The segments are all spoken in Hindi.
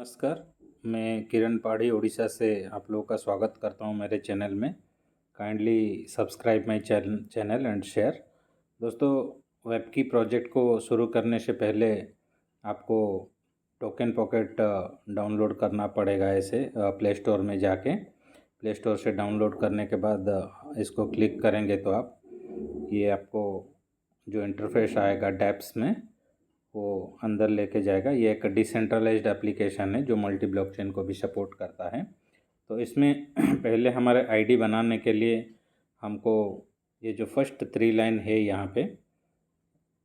नमस्कार। मैं किरण पाढ़ी उड़ीसा से आप लोगों का स्वागत करता हूं मेरे चैनल में। Kindly subscribe my channel and share. दोस्तों, वेब की प्रोजेक्ट को शुरू करने से पहले आपको टोकन पॉकेट डाउनलोड करना पड़ेगा। ऐसे प्ले स्टोर में जाके प्ले स्टोर से डाउनलोड करने के बाद इसको क्लिक करेंगे तो ये आपको जो इंटरफेस आएगा डैप्स में वो अंदर लेके जाएगा। ये एक डिसेंट्रलाइज्ड एप्लीकेशन है जो मल्टी ब्लॉकचेन को भी सपोर्ट करता है। तो इसमें पहले हमारे आईडी बनाने के लिए हमको ये जो फर्स्ट 3 लाइन है यहाँ पे,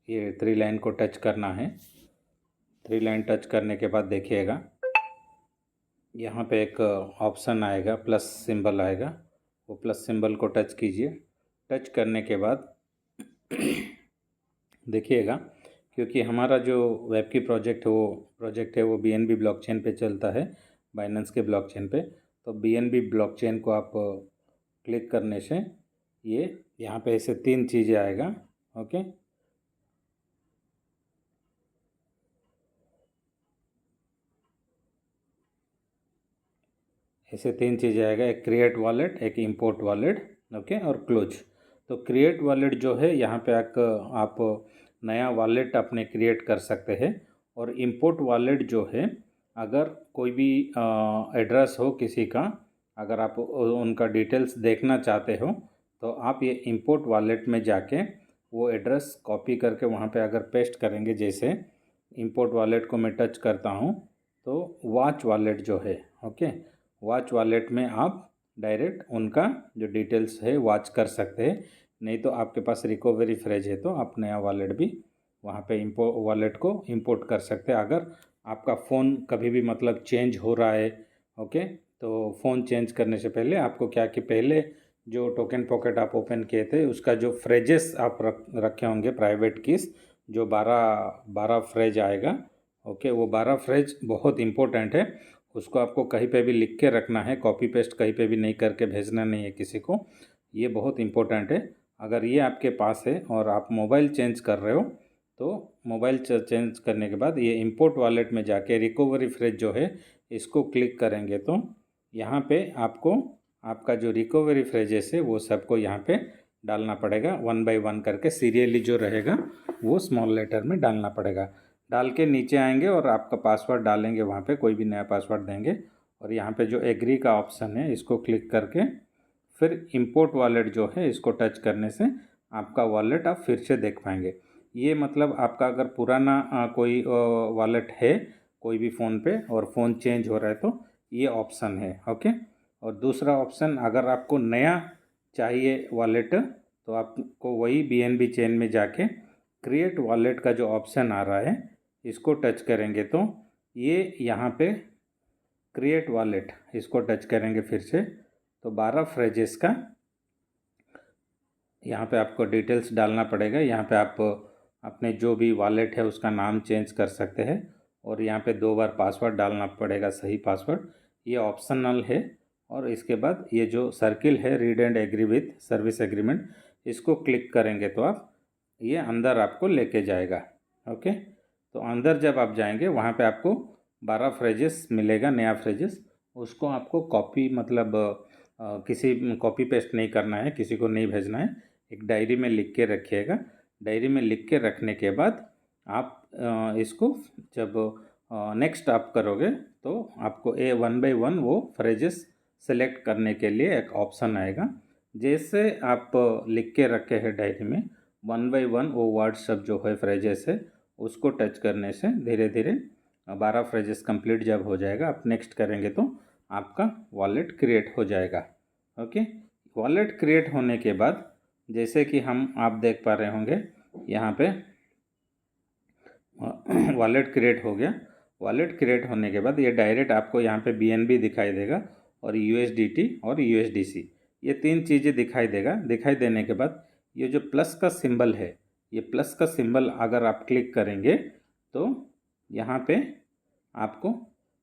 ये 3 लाइन को टच करना है। 3 लाइन टच करने के बाद देखिएगा यहाँ पे एक ऑप्शन आएगा, प्लस सिंबल आएगा। वो प्लस सिंबल को टच कीजिए। टच करने के बाद देखिएगा, क्योंकि हमारा जो वेब की प्रोजेक्ट है वो BNB ब्लॉकचेन पे चलता है, बाइनेंस के ब्लॉकचेन पे। तो BNB ब्लॉकचेन को आप क्लिक करने से ये यहाँ पे ऐसे 3 चीज़ें आएगा। ओके, ऐसे 3 चीज़ें आएगा, एक क्रिएट वॉलेट, एक इंपोर्ट वॉलेट, ओके, और क्लोज। तो क्रिएट वॉलेट जो है यहाँ पे आप नया वॉलेट अपने क्रिएट कर सकते हैं। और इंपोर्ट वॉलेट जो है, अगर कोई भी एड्रेस हो किसी का, अगर आप उनका डिटेल्स देखना चाहते हो तो आप ये इंपोर्ट वॉलेट में जाके वो एड्रेस कॉपी करके वहाँ पे अगर पेस्ट करेंगे, जैसे इंपोर्ट वॉलेट को मैं टच करता हूँ तो वॉच वॉलेट जो है, ओके, वॉच वॉलेट में आप डायरेक्ट उनका जो डिटेल्स है वॉच कर सकते हैं। नहीं तो आपके पास रिकवरी फ्रेज है तो आप नया वॉलेट भी वहाँ पे वॉलेट को इंपोर्ट कर सकते हैं। अगर आपका फ़ोन कभी भी मतलब चेंज हो रहा है, ओके, तो फ़ोन चेंज करने से पहले आपको क्या कि पहले जो टोकन पॉकेट आप ओपन किए थे उसका जो फ्रेजेस आप रखे होंगे, प्राइवेट कीज, जो 12 फ्रेज आएगा, ओके, वो 12 फ्रेज बहुत इंपॉर्टेंट है। उसको आपको कहीं पे भी लिख के रखना है, कॉपी पेस्ट कहीं पे भी नहीं करके भेजना नहीं है किसी को। ये बहुत इंपॉर्टेंट है। अगर ये आपके पास है और आप मोबाइल चेंज कर रहे हो तो मोबाइल चेंज करने के बाद ये इंपोर्ट वॉलेट में जाके रिकवरी फ्रेज जो है इसको क्लिक करेंगे तो यहाँ पे आपको आपका जो रिकवरी फ्रेजेस है वो सबको यहाँ पे डालना पड़ेगा। 1 बाय 1 करके सीरियली जो रहेगा वो स्मॉल लेटर में डालना पड़ेगा। डाल के नीचे आएंगे और आपका पासवर्ड डालेंगे, वहाँ पे कोई भी नया पासवर्ड देंगे। और यहाँ पे जो एग्री का ऑप्शन है इसको क्लिक करके फिर इंपोर्ट वॉलेट जो है इसको टच करने से आपका वॉलेट आप फिर से देख पाएंगे। ये मतलब आपका अगर पुराना कोई वॉलेट है कोई भी फ़ोन पे और फ़ोन चेंज हो रहा है तो ये ऑप्शन है, ओके। और दूसरा ऑप्शन, अगर आपको नया चाहिए वॉलेट तो आपको वही BNB चेन में जाके क्रिएट वॉलेट का जो ऑप्शन आ रहा है इसको टच करेंगे तो ये यहाँ पे क्रिएट वॉलेट इसको टच करेंगे फिर से तो 12 फ्रेजेस का यहाँ पे आपको डिटेल्स डालना पड़ेगा। यहाँ पे आप अपने जो भी वॉलेट है उसका नाम चेंज कर सकते हैं और यहाँ पे 2 बार पासवर्ड डालना पड़ेगा, सही पासवर्ड। ये ऑप्शनल है। और इसके बाद ये जो सर्किल है, read and agree with service agreement, इसको क्लिक करेंगे तो आप ये अंदर आपको लेके जाएगा, ओके। तो अंदर जब आप जाएंगे वहाँ पे आपको 12 फ्रेजेस मिलेगा, नया फ्रेजेस। उसको आपको कॉपी मतलब किसी कॉपी पेस्ट नहीं करना है, किसी को नहीं भेजना है, एक डायरी में लिख के रखिएगा। डायरी में लिख के रखने के बाद आप इसको जब नेक्स्ट आप करोगे तो आपको 1 बाय 1 वो फ्रेजेस सेलेक्ट करने के लिए एक ऑप्शन आएगा। जैसे आप लिख के रखे हैं डायरी में 1 बाय 1 वो वर्ड सब जो है फ्रेजेस है उसको टच करने से धीरे धीरे 12 फ्रेजेस कंप्लीट जब हो जाएगा, आप नेक्स्ट करेंगे तो आपका वॉलेट क्रिएट हो जाएगा, ओके। वॉलेट क्रिएट होने के बाद जैसे कि आप देख पा रहे होंगे यहाँ पे वॉलेट क्रिएट हो गया। वॉलेट क्रिएट होने के बाद ये डायरेक्ट आपको यहाँ पे BNB दिखाई देगा और USDT और USDC, ये 3 चीज़ें दिखाई देगा। दिखाई देने के बाद ये जो प्लस का सिंबल है, ये प्लस का सिंबल अगर आप क्लिक करेंगे तो यहाँ पे आपको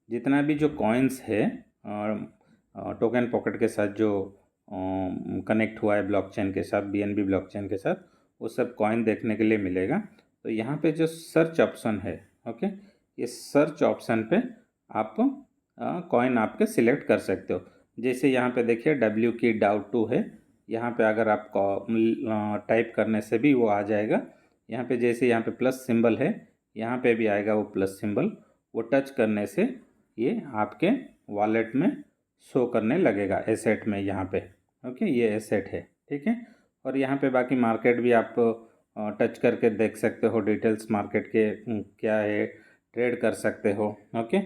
जितना भी जो कॉइन्स है टोकन पॉकेट के साथ जो कनेक्ट हुआ है ब्लॉकचेन के साथ, BNB ब्लॉकचेन के साथ, वो सब कॉइन देखने के लिए मिलेगा। तो यहाँ पे जो सर्च ऑप्शन है, ओके, ये सर्च ऑप्शन पे आप कॉइन आपके सिलेक्ट कर सकते हो। जैसे यहाँ पे देखिए डब्ल्यू की डाउ2 है, यहाँ पे अगर आप टाइप करने से भी वो आ जाएगा। यहाँ पे जैसे यहाँ पे प्लस सिंबल है, यहाँ पे भी आएगा वो प्लस सिंबल, वो टच करने से ये आपके वॉलेट में शो करने लगेगा एसेट में यहाँ पे। ओके, ये एसेट है, ठीक है। और यहाँ पे बाकी मार्केट भी आप टच करके देख सकते हो, डिटेल्स मार्केट के क्या है, ट्रेड कर सकते हो। ओके,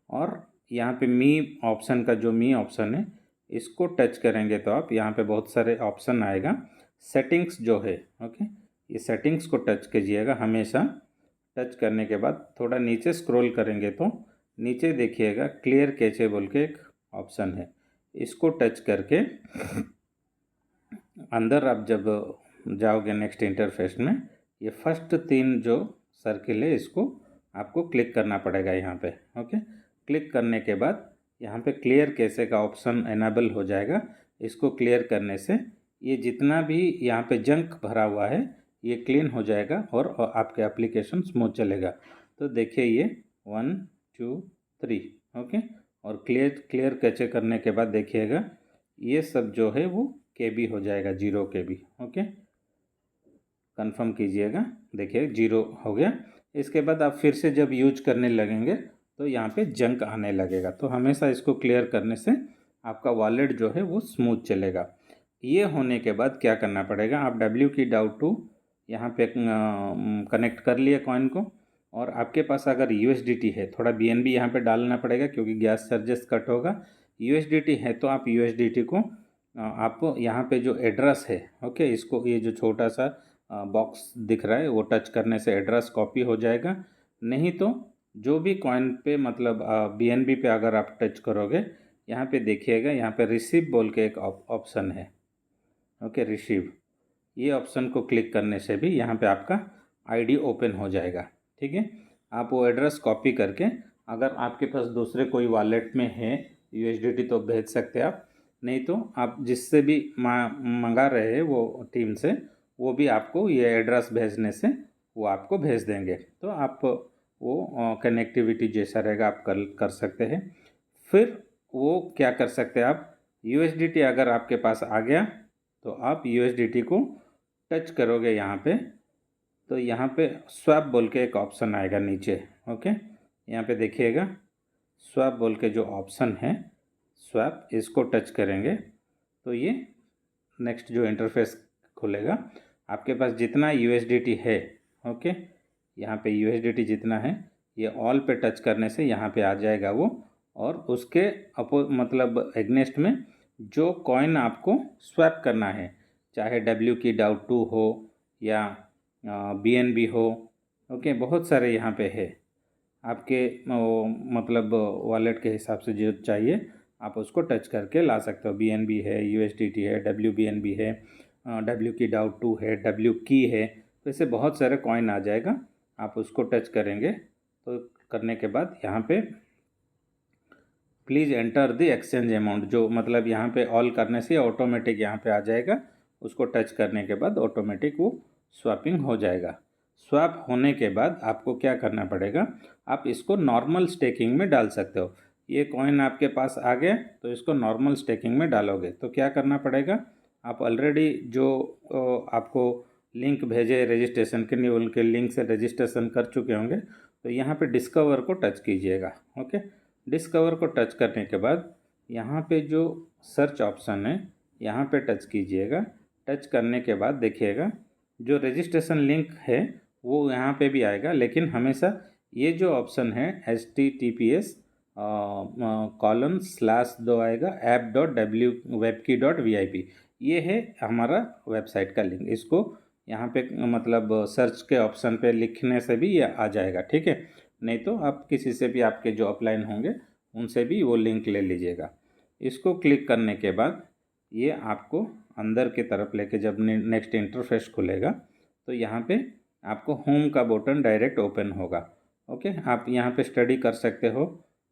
और यहाँ पे मी ऑप्शन का जो मी ऑप्शन है, इसको टच करेंगे तो आप यहाँ पे बहुत सारे ऑप्शन आएगा। सेटिंग्स जो है, ओके, ये सेटिंग्स को टच कीजिएगा हमेशा। टच करने के बाद थोड़ा नीचे स्क्रॉल करेंगे तो नीचे देखिएगा क्लियर कैचे बोल के एक ऑप्शन है, इसको टच करके अंदर आप जब जाओगे नेक्स्ट इंटरफेस में, ये फर्स्ट 3 जो सर्किल है इसको आपको क्लिक करना पड़ेगा यहाँ पे। ओके, क्लिक करने के बाद यहाँ पे क्लियर कैसे का ऑप्शन एनेबल हो जाएगा। इसको क्लियर करने से ये जितना भी यहाँ पे जंक भरा हुआ है ये क्लीन हो जाएगा और आपके एप्लीकेशन स्मूथ चलेगा। तो देखिए ये 1 2 3, ओके, और क्लियर कैचे करने के बाद देखिएगा ये सब जो है वो KB हो जाएगा, 0 KB। ओके, कंफर्म कीजिएगा, देखिए 0 हो गया। इसके बाद आप फिर से जब यूज करने लगेंगे तो यहाँ पे जंक आने लगेगा। तो हमेशा इसको क्लियर करने से आपका वॉलेट जो है वो स्मूथ चलेगा। ये होने के बाद क्या करना पड़ेगा, आप डब्ल्यू की डाउ2 यहाँ पे कनेक्ट कर लिए कॉइन को, और आपके पास अगर USDT है, थोड़ा BNB यहाँ पे डालना पड़ेगा क्योंकि गैस चार्जेस कट होगा। USDT है तो आप USDT को आप यहाँ पे जो एड्रेस है, ओके, इसको ये जो छोटा सा बॉक्स दिख रहा है वो टच करने से एड्रेस कॉपी हो जाएगा। नहीं तो जो भी कॉइन पे मतलब BNB पे अगर आप टच करोगे, यहाँ पे देखिएगा यहाँ पे रिसीव बोल के एक ऑप्शन है। ओके, रिसीव, ये ऑप्शन को क्लिक करने से भी यहाँ पे आपका ID ओपन हो जाएगा। ठीक है, आप वो एड्रेस कॉपी करके अगर आपके पास दूसरे कोई वॉलेट में है USDT तो भेज सकते हैं आप, नहीं तो आप जिससे भी मंगा रहे हैं वो टीम से, वो भी आपको ये एड्रेस भेजने से वो आपको भेज देंगे। तो आप वो कनेक्टिविटी जैसा रहेगा आप कर सकते हैं। फिर वो क्या कर सकते हैं आप, USDT अगर आपके पास आ गया तो आप USDT को टच करोगे यहाँ पे, तो यहाँ पे स्वैप बोल के एक ऑप्शन आएगा नीचे। ओके, यहाँ पे देखिएगा स्वैप बोल के जो ऑप्शन है स्वैप, इसको टच करेंगे तो ये नेक्स्ट जो इंटरफेस खुलेगा। आपके पास जितना USDT है, ओके, यहाँ पे USDT जितना है ये ऑल पे टच करने से यहाँ पे आ जाएगा वो, और उसके मतलब एग्नेस्ट में जो कॉइन आपको स्वैप करना है, चाहे डब्ल्यू की डाउ2 हो या BNB हो, ओके, बहुत सारे यहाँ पे है आपके मतलब वॉलेट के हिसाब से जो चाहिए आप उसको टच करके ला सकते हो। BNB है, USDT है, WBNB है, डब्ल्यू की डाउ2 है, डब्ल्यू की है, तो ऐसे बहुत सारे कॉइन आ जाएगा। आप उसको टच करेंगे तो करने के बाद यहाँ पे please enter the exchange amount, जो मतलब यहाँ पे ऑल करने से ऑटोमेटिक यहाँ पे आ जाएगा। उसको टच करने के बाद ऑटोमेटिक वो स्वैपिंग हो जाएगा। स्वैप होने के बाद आपको क्या करना पड़ेगा, आप इसको नॉर्मल स्टेकिंग में डाल सकते हो। ये कॉइन आपके पास आ गया तो इसको नॉर्मल स्टेकिंग में डालोगे तो क्या करना पड़ेगा, आप ऑलरेडी जो आपको लिंक भेजे रजिस्ट्रेशन के लिए, उनके लिंक से रजिस्ट्रेशन कर चुके होंगे, तो यहाँ पे डिस्कवर को टच कीजिएगा। ओके, डिस्कवर को टच करने के बाद यहाँ पे जो सर्च ऑप्शन है यहाँ पे टच कीजिएगा। टच करने के बाद देखिएगा जो रजिस्ट्रेशन लिंक है वो यहाँ पे भी आएगा, लेकिन हमेशा ये जो ऑप्शन है HTTPS :/2 आएगा app.webkey.vip, ये है हमारा वेबसाइट का लिंक। इसको यहाँ पे मतलब सर्च के ऑप्शन पे लिखने से भी ये आ जाएगा। ठीक है, नहीं तो आप किसी से भी आपके जो अपलाइन होंगे उनसे भी वो लिंक ले लीजिएगा। इसको क्लिक करने के बाद ये आपको अंदर की तरफ लेके जब नेक्स्ट इंटरफेस खुलेगा तो यहाँ पे आपको होम का बटन डायरेक्ट ओपन होगा। ओके, आप यहाँ पे स्टडी कर सकते हो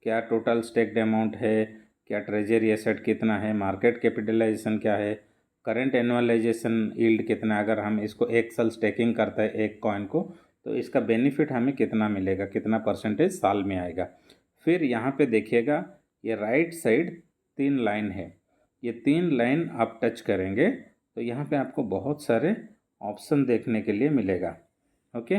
क्या टोटल स्टेक्ड अमाउंट है, क्या ट्रेजरी एसेट कितना है, मार्केट कैपिटलाइजेशन क्या है, करंट एनुअलाइजेशन यील्ड कितना, अगर हम इसको 1 साल स्टेकिंग करते हैं एक कॉइन को तो इसका बेनिफिट हमें कितना मिलेगा, कितना परसेंटेज साल में आएगा। फिर यहाँ पे देखिएगा ये राइट साइड 3 लाइन है, ये 3 लाइन आप टच करेंगे तो यहाँ पे आपको बहुत सारे ऑप्शन देखने के लिए मिलेगा। ओके,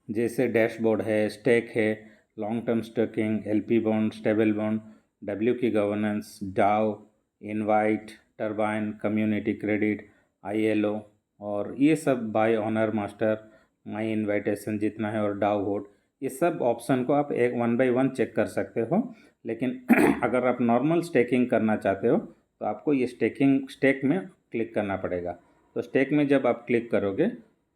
जैसे डैशबोर्ड है, स्टेक है, long term staking, LP bond, stable bond, W की गवर्नेंस, डाउ, invite, turbine, community credit, ILO, और ये सब bye honour master, my invitation जितना है, और डाउ वोट, ये सब ऑप्शन को आप एक 1 बाय 1 चेक कर सकते हो। लेकिन अगर आप नॉर्मल स्टेकिंग करना चाहते हो तो आपको ये स्टेक में क्लिक करना पड़ेगा। तो स्टेक में जब आप क्लिक करोगे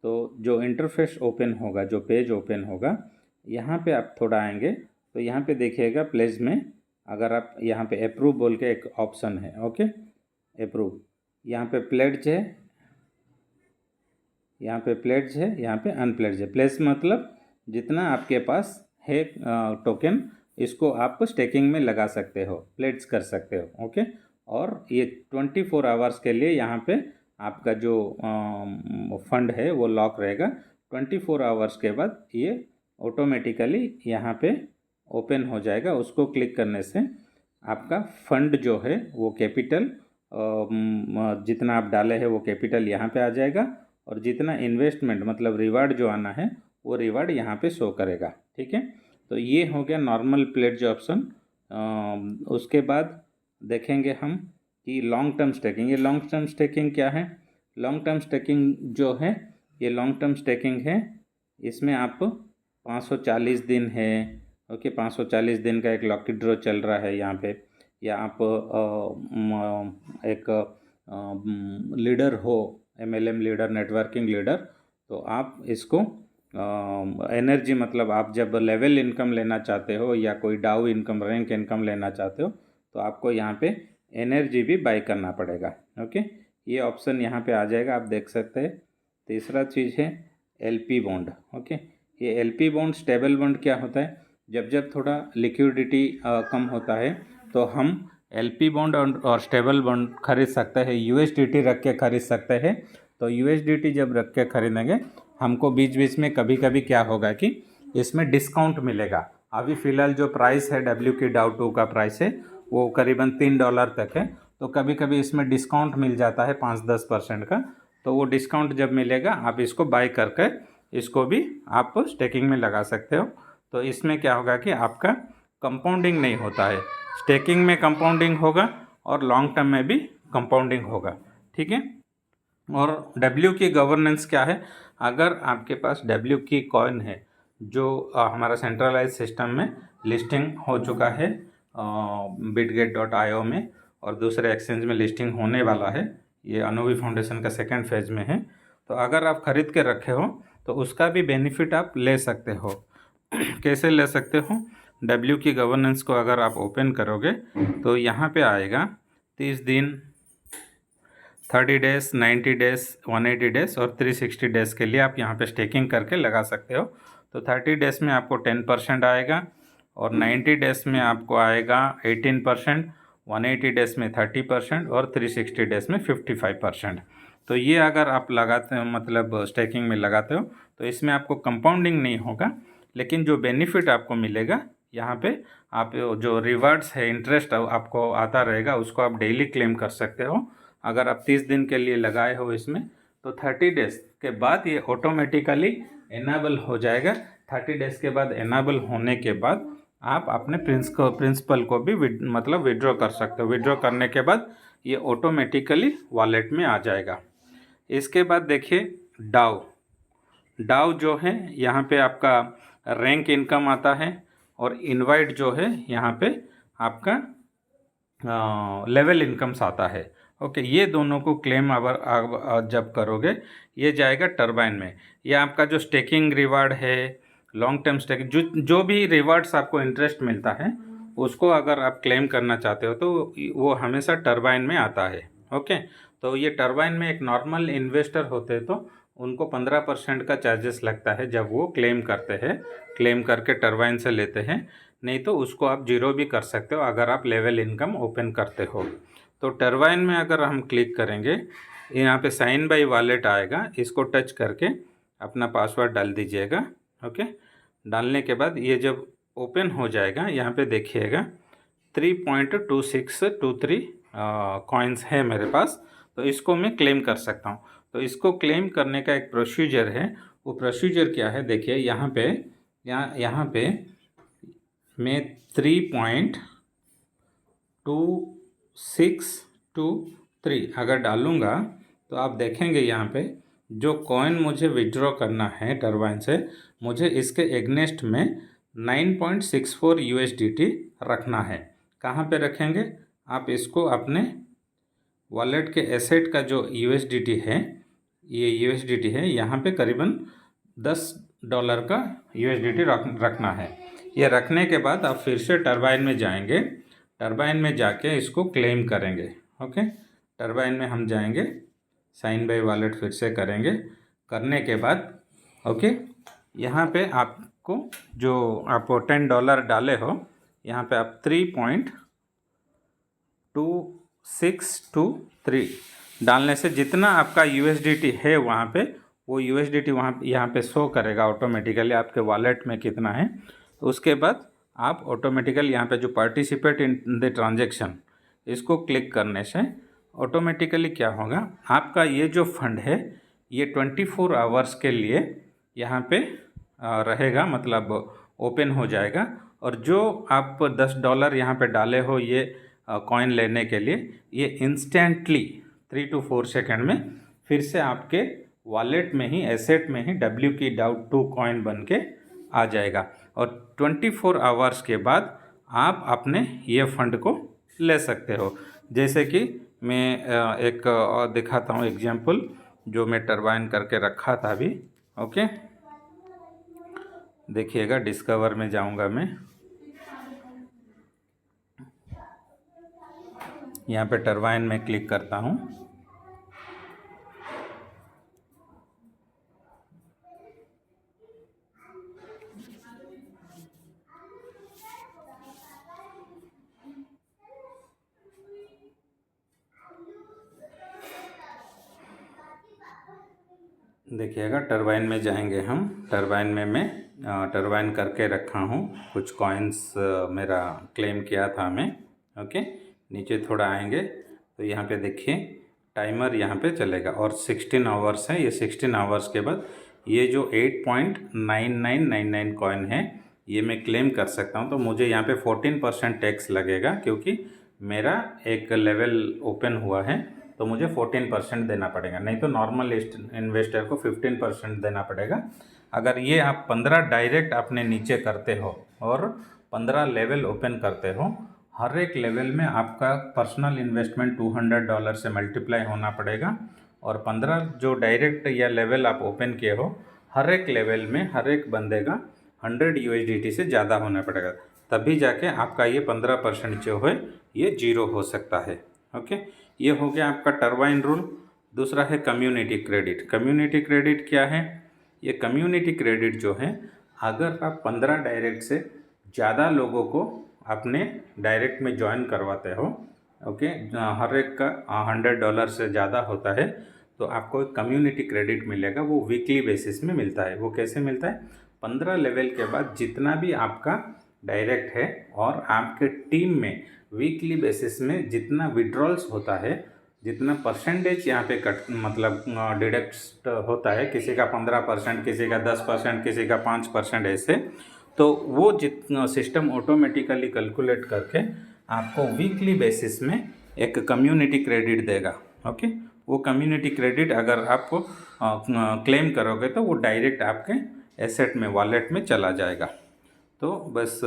तो जो इंटरफेस ओपन होगा, जो पेज ओपन होगा, यहाँ पे आप थोड़ा आएंगे तो यहाँ पे देखिएगा प्लेज में, अगर आप यहाँ पे अप्रूव बोल के एक ऑप्शन है। ओके, अप्रूव, यहाँ पे प्लेड्ज है, यहाँ पे प्लेड्ज है, यहाँ पे अनप्लेड्ज है। प्लेज मतलब जितना आपके पास है टोकन, इसको आप स्टेकिंग में लगा सकते हो, प्लेड्स कर सकते हो। ओके, और ये 24 आवर्स के लिए यहाँ पे आपका जो फंड है वो लॉक रहेगा। 24 आवर्स के बाद ये ऑटोमेटिकली यहाँ पे ओपन हो जाएगा। उसको क्लिक करने से आपका फंड जो है वो कैपिटल, जितना आप डाले हैं वो कैपिटल यहाँ पे आ जाएगा, और जितना इन्वेस्टमेंट मतलब रिवार्ड जो आना है वो रिवार्ड यहाँ पे शो करेगा। ठीक है, तो ये हो गया नॉर्मल प्लेड्ज ऑप्शन। उसके बाद देखेंगे हम कि लॉन्ग टर्म स्टेकिंग। ये लॉन्ग टर्म स्टेकिंग क्या है? लॉन्ग टर्म स्टेकिंग जो है, ये लॉन्ग टर्म स्टेकिंग है, इसमें आप 540 दिन है। ओके, 540 दिन का एक लॉकी ड्रॉ चल रहा है यहाँ पे, या आप एक लीडर हो, MLM लीडर, नेटवर्किंग लीडर, तो आप इसको एनर्जी मतलब आप जब लेवल इनकम लेना चाहते हो या कोई डाउ इनकम, रैंक इनकम लेना चाहते हो, तो आपको यहाँ पे एनर्जी भी बाय करना पड़ेगा। ओके, ये ऑप्शन यहाँ पे आ जाएगा, आप देख सकते हैं। तीसरा चीज़ है LP बॉन्ड। ओके, ये LP बॉन्ड, स्टेबल बॉन्ड क्या होता है? जब जब थोड़ा लिक्विडिटी कम होता है तो हम LP बॉन्ड और स्टेबल बॉन्ड खरीद सकते हैं, USDT रख के खरीद सकते हैं। तो USDT जब रख के खरीदेंगे, हमको बीच बीच में कभी कभी क्या होगा कि इसमें डिस्काउंट मिलेगा। अभी फ़िलहाल जो प्राइस है डब्ल्यू की डाउ 2 का प्राइस है वो करीबन $3 तक है, तो कभी कभी इसमें डिस्काउंट मिल जाता है 5-10% का। तो वो डिस्काउंट जब मिलेगा आप इसको बाय करके इसको भी आप स्टेकिंग में लगा सकते हो। तो इसमें क्या होगा कि आपका कंपाउंडिंग नहीं होता है, स्टेकिंग में कंपाउंडिंग होगा और लॉन्ग टर्म में भी कंपाउंडिंग होगा। ठीक है, और डब्ल्यू की गवर्नेंस क्या है? अगर आपके पास डब्ल्यू की कॉइन है जो हमारा सेंट्रलाइज सिस्टम में लिस्टिंग हो चुका है bitget.io में, और दूसरे एक्सचेंज में लिस्टिंग होने वाला है, ये अनोवी फाउंडेशन का सेकेंड फेज में है, तो अगर आप ख़रीद के रखे हो तो उसका भी बेनिफिट आप ले सकते हो। कैसे ले सकते हो? डब्ल्यू की गवर्नेंस को अगर आप ओपन करोगे तो यहाँ पे आएगा 30 दिन, 30 डेज, 90 डेज, 180 डेज और 360 डेज के लिए आप यहाँ पे स्टेकिंग करके लगा सकते हो। तो 30 डेज में आपको 10% आएगा, और 90 डेज में आपको आएगा 18%, 180 डेज में 30% और 360 डेज में 55%। तो ये अगर आप लगाते हो, मतलब स्टेकिंग में लगाते हो, तो इसमें आपको कंपाउंडिंग नहीं होगा, लेकिन जो बेनिफिट आपको मिलेगा यहाँ पे, आप जो रिवार्ड्स है, इंटरेस्ट आपको आता रहेगा, उसको आप डेली क्लेम कर सकते हो। अगर आप 30 दिन के लिए लगाए हो इसमें, तो 30 डेज के बाद ये ऑटोमेटिकली इनेबल हो जाएगा। 30 डेज के बाद इनेबल होने के बाद आप अपने प्रिंसिपल को भी मतलब विड्रॉ कर सकते हो। विड्रॉ करने के बाद ये ऑटोमेटिकली वॉलेट में आ जाएगा। इसके बाद देखिए डाउ जो है, यहाँ पे आपका रैंक इनकम आता है, और इनवाइट जो है यहाँ पे आपका लेवल इनकम्स आता है। ओके, ये दोनों को क्लेम अगर जब करोगे, ये जाएगा टरबाइन में। ये आपका जो स्टेकिंग रिवार्ड है, लॉन्ग टर्म स्टेकिंग, जो भी रिवार्ड्स आपको इंटरेस्ट मिलता है, उसको अगर आप क्लेम करना चाहते हो तो वो हमेशा टरबाइन में आता है। ओके, तो ये टरबाइन में एक नॉर्मल इन्वेस्टर होते हैं तो उनको 15% का चार्जेस लगता है जब वो क्लेम करते हैं, क्लेम करके टरबाइन से लेते हैं। नहीं तो उसको आप जीरो भी कर सकते हो अगर आप लेवल इनकम ओपन करते हो। तो टरबाइन में अगर हम क्लिक करेंगे, यहाँ पे साइन बाय वॉलेट आएगा, इसको टच करके अपना पासवर्ड डाल दीजिएगा। ओके, डालने के बाद ये जब ओपन हो जाएगा। यहाँ पे देखिएगा 3.2623 कॉइन्स है मेरे पास, तो इसको मैं क्लेम कर सकता हूँ। तो इसको क्लेम करने का एक प्रोसीजर है। वो प्रोसीजर क्या है, देखिए यहाँ पे मैं 3.2623 अगर डालूँगा तो आप देखेंगे यहाँ पे जो कॉइन मुझे विड्रॉ करना है टरबाइन से, मुझे इसके एग्नेस्ट में 9.64 USDT रखना है। कहाँ पे रखेंगे आप इसको? अपने वॉलेट के एसेट का जो USDT है, ये USDT है, यहाँ पे करीबन $10 का USDT रखना है। ये रखने के बाद आप फिर से टरबाइन में जाएंगे, टरबाइन में जाके इसको क्लेम करेंगे। ओके, टरबाइन में हम जाएंगे, साइन बाय वॉलेट फिर से करेंगे। करने के बाद ओके, यहाँ पे आपको जो आप $10 डाले हो, यहाँ पे आप 3.2623 डालने से जितना आपका USDT है वहाँ पे, वो USDT वहाँ यहाँ पे शो करेगा ऑटोमेटिकली आपके वॉलेट में कितना है। तो उसके बाद आप ऑटोमेटिकली यहाँ पे जो पार्टिसिपेट इन द ट्रांजेक्शन, इसको क्लिक करने से ऑटोमेटिकली क्या होगा, आपका ये जो फंड है ये 24 आवर्स के लिए यहाँ पे रहेगा, मतलब ओपन हो जाएगा। और जो आप $10 यहाँ पे डाले हो ये कॉइन लेने के लिए, ये इंस्टेंटली 3 to 4 सेकेंड में फिर से आपके वॉलेट में ही, एसेट में ही WQ2 कॉइन बन के आ जाएगा। और 24 आवर्स के बाद आप अपने ये फंड को ले सकते हो। जैसे कि मैं एक और दिखाता हूँ एग्जांपल, जो मैं टरबाइन करके रखा था अभी। ओके, देखिएगा, डिस्कवर में जाऊंगा मैं, यहाँ पे टरबाइन में क्लिक करता हूँ। देखिएगा, टरबाइन में जाएंगे हम। टरबाइन में मैं टरबाइन करके रखा हूँ, कुछ कॉइन्स मेरा क्लेम किया था मैं। ओके, नीचे थोड़ा आएंगे तो यहाँ पे देखिए टाइमर यहाँ पे चलेगा और 16 आवर्स है। ये 16 आवर्स के बाद ये जो 8.9999 कॉइन है ये मैं क्लेम कर सकता हूँ। तो मुझे यहाँ पे 14% टैक्स लगेगा, क्योंकि मेरा एक लेवल ओपन हुआ है, तो मुझे 14% देना पड़ेगा। नहीं तो नॉर्मल इन्वेस्टर को 15% देना पड़ेगा। अगर ये आप 15 डायरेक्ट अपने नीचे करते हो और 15 लेवल ओपन करते हो, हर एक लेवल में आपका पर्सनल इन्वेस्टमेंट $200 से मल्टीप्लाई होना पड़ेगा। और 15 जो डायरेक्ट या लेवल आप ओपन किए हो, हर एक लेवल में हर एक बंदे का 100 USDT से ज़्यादा होना पड़ेगा, तभी जाके आपका ये 15% जो है ये जीरो हो सकता है। ओके, ये हो गया आपका टरबाइन रूल। दूसरा है कम्युनिटी क्रेडिट। कम्युनिटी क्रेडिट क्या है? ये कम्युनिटी क्रेडिट जो है, अगर आप 15 डायरेक्ट से ज़्यादा लोगों को अपने डायरेक्ट में ज्वाइन करवाते हो, ओके, हर एक का $100 से ज़्यादा होता है, तो आपको एक कम्युनिटी क्रेडिट मिलेगा। वो वीकली बेसिस में मिलता है। वो कैसे मिलता है? 15 लेवल के बाद जितना भी आपका डायरेक्ट है और आपके टीम में वीकली बेसिस में जितना विड्रॉल्स होता है, जितना परसेंटेज यहाँ पे कट मतलब डिडक्ट होता है, किसी का 15%, किसी का 10%, किसी का 5% ऐसे, तो वो जितना सिस्टम ऑटोमेटिकली कैलकुलेट करके आपको वीकली बेसिस में एक कम्युनिटी क्रेडिट देगा। ओके, वो कम्युनिटी क्रेडिट अगर आप क्लेम करोगे तो वो डायरेक्ट आपके एसेट में, वॉलेट में चला जाएगा। तो बस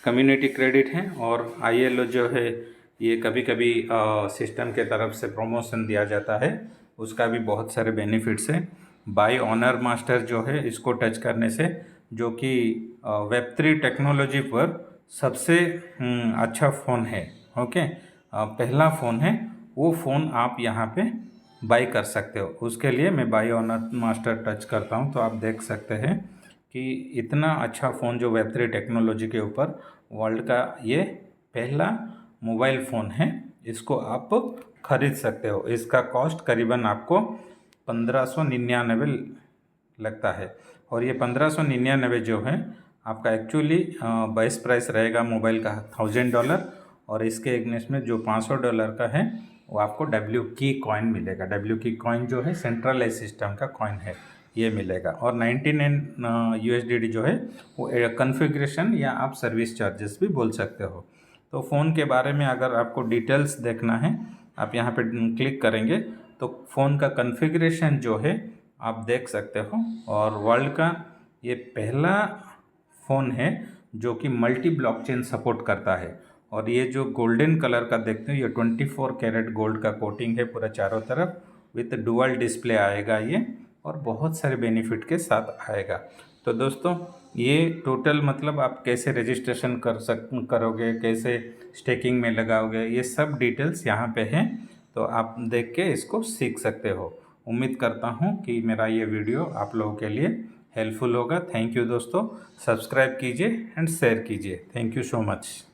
कम्युनिटी क्रेडिट है। और ILO जो है ये कभी कभी सिस्टम के तरफ से प्रमोशन दिया जाता है, उसका भी बहुत सारे बेनिफिट्स हैं। बाय ऑनर मास्टर जो है, इसको टच करने से, जो कि Web3 टेक्नोलॉजी पर सबसे अच्छा फ़ोन है। ओके, पहला फ़ोन है, वो फ़ोन आप यहाँ पे बाई कर सकते हो। उसके लिए मैं बाय ऑनर मास्टर टच करता हूँ, तो आप देख सकते हैं कि इतना अच्छा फ़ोन जो Web3 टेक्नोलॉजी के ऊपर वर्ल्ड का ये पहला मोबाइल फ़ोन है, इसको आप खरीद सकते हो। इसका कॉस्ट करीबन आपको 1599 लगता है। और ये 1599 जो है आपका एक्चुअली बेस्ट प्राइस रहेगा मोबाइल का $1000, और इसके एग्नेस्ट में जो $500 का है वो आपको डब्ल्यू की कॉइन मिलेगा। डब्ल्यू की कॉइन जो है सेंट्रलाइज सिस्टम का कॉइन है, ये मिलेगा। और 99 USDT जो है वो कन्फिग्रेशन या आप सर्विस चार्जेस भी बोल सकते हो। तो फ़ोन के बारे में अगर आपको डिटेल्स देखना है, आप यहाँ पे क्लिक करेंगे तो फ़ोन का कन्फिग्रेशन जो है आप देख सकते हो। और वर्ल्ड का ये पहला फ़ोन है जो कि मल्टी ब्लॉकचेन सपोर्ट करता है। और ये जो गोल्डन कलर का देखते हो ये 24 कैरेट गोल्ड का कोटिंग है पूरा चारों तरफ, विथ डुअल डिस्प्ले आएगा ये, और बहुत सारे बेनिफिट के साथ आएगा। तो दोस्तों ये टोटल मतलब आप कैसे रजिस्ट्रेशन करोगे, कैसे स्टेकिंग में लगाओगे, ये सब डिटेल्स यहाँ पे हैं। तो आप देख के इसको सीख सकते हो। उम्मीद करता हूँ कि मेरा ये वीडियो आप लोगों के लिए हेल्पफुल होगा। थैंक यू दोस्तों, सब्सक्राइब कीजिए एंड शेयर कीजिए। Thank you so much.